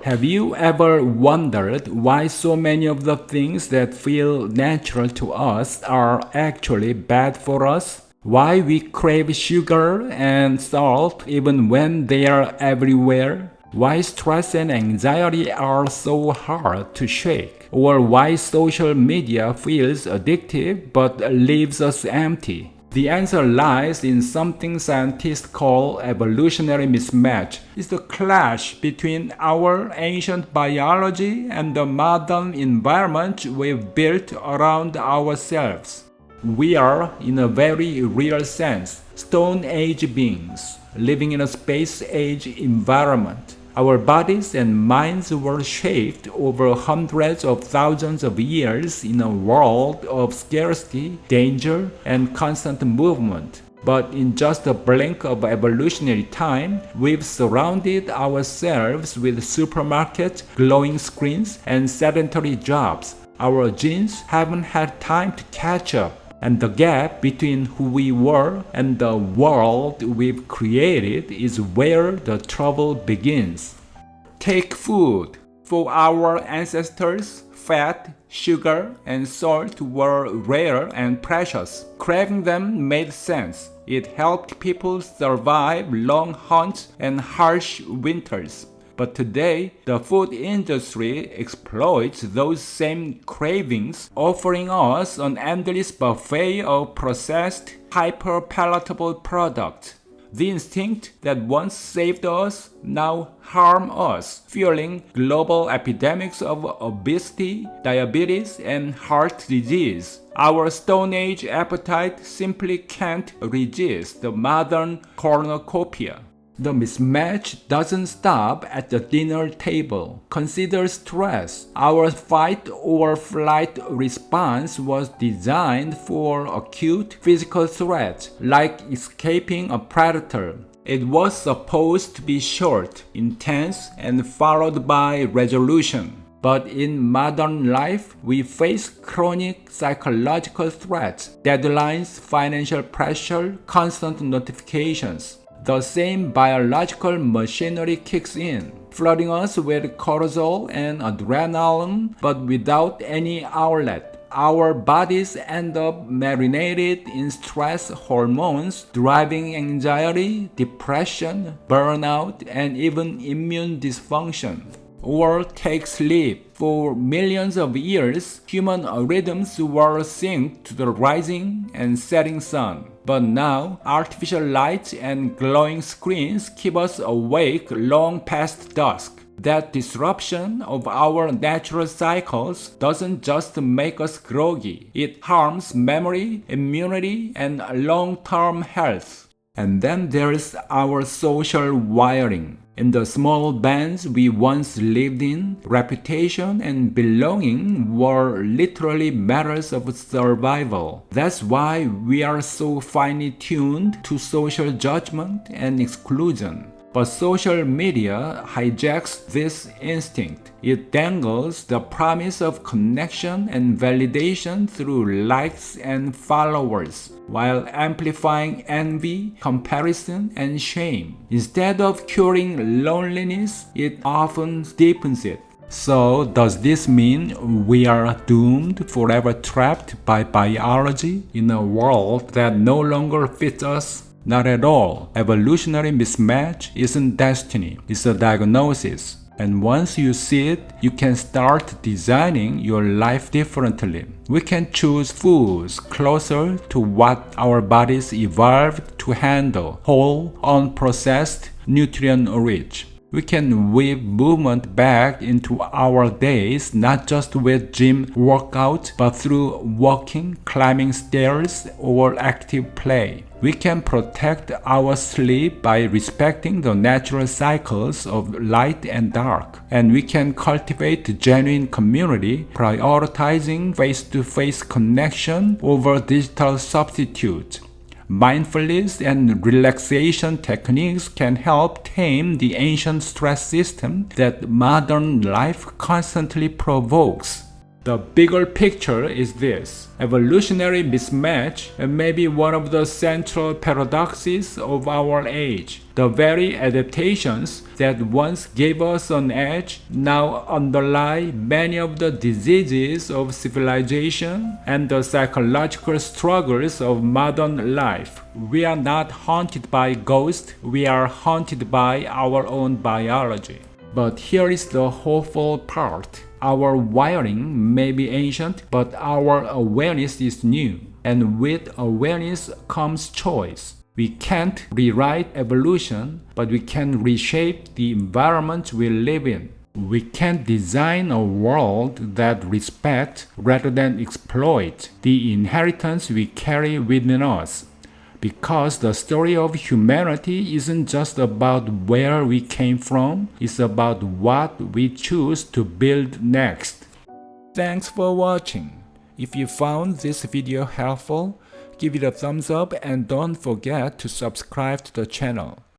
Have you ever wondered why so many of the things that feel natural to us are actually bad for us? Why we crave sugar and salt even when they are everywhere? Why stress and anxiety are so hard to shake? Or why social media feels addictive but leaves us empty? The answer lies in something scientists call evolutionary mismatch. It's the clash between our ancient biology and the modern environment we've built around ourselves. We are, in a very real sense, Stone Age beings living in a space age environment. Our bodies and minds were shaped over hundreds of thousands of years in a world of scarcity, danger, and constant movement. But in just a blink of evolutionary time, we've surrounded ourselves with supermarkets, glowing screens, and sedentary jobs. Our genes haven't had time to catch up. And the gap between who we were and the world we've created is where the trouble begins. Take food. For our ancestors, fat, sugar, and salt were rare and precious. Craving them made sense. It helped people survive long hunts and harsh winters. But today, the food industry exploits those same cravings, offering us an endless buffet of processed, hyper-palatable products. The instinct that once saved us now harm us, fueling global epidemics of obesity, diabetes, and heart disease. Our Stone Age appetite simply can't resist the modern cornucopia. The mismatch doesn't stop at the dinner table. Consider stress. Our fight or flight response was designed for acute physical threats, like escaping a predator. It was supposed to be short, intense, and followed by resolution. But in modern life, we face chronic psychological threats, deadlines, financial pressure, constant notifications. The same biological machinery kicks in, flooding us with cortisol and adrenaline, but without any outlet. Our bodies end up marinated in stress hormones, driving anxiety, depression, burnout, and even immune dysfunction. Or take sleep. For millions of years, human rhythms were synced to the rising and setting sun. But now, artificial lights and glowing screens keep us awake long past dusk. That disruption of our natural cycles doesn't just make us groggy. It harms memory, immunity, and long-term health. And then there's our social wiring. In the small bands we once lived in, reputation and belonging were literally matters of survival. That's why we are so finely tuned to social judgment and exclusion. But social media hijacks this instinct. It dangles the promise of connection and validation through likes and followers, while amplifying envy, comparison, and shame. Instead of curing loneliness, it often deepens it. So, does this mean we are doomed, forever trapped by biology in a world that no longer fits us? Not at all. Evolutionary mismatch isn't destiny, it's a diagnosis. And once you see it, you can start designing your life differently. We can choose foods closer to what our bodies evolved to handle: whole, unprocessed, nutrient-rich. We can weave movement back into our days, not just with gym workouts, but through walking, climbing stairs, or active play. We can protect our sleep by respecting the natural cycles of light and dark. And we can cultivate genuine community, prioritizing face-to-face connection over digital substitutes. Mindfulness and relaxation techniques can help tame the ancient stress system that modern life constantly provokes. The bigger picture is this. Evolutionary mismatch may be one of the central paradoxes of our age. The very adaptations that once gave us an edge now underlie many of the diseases of civilization and the psychological struggles of modern life. We are not haunted by ghosts, we are haunted by our own biology. But here is the hopeful part. Our wiring may be ancient, but our awareness is new. And with awareness comes choice. We can't rewrite evolution, but we can reshape the environment we live in. We can design a world that respects rather than exploits the inheritance we carry within us. Because the story of humanity isn't just about where we came from, it's about what we choose to build next. Thanks for watching. If you found this video helpful, give it a thumbs up and don't forget to subscribe to the channel.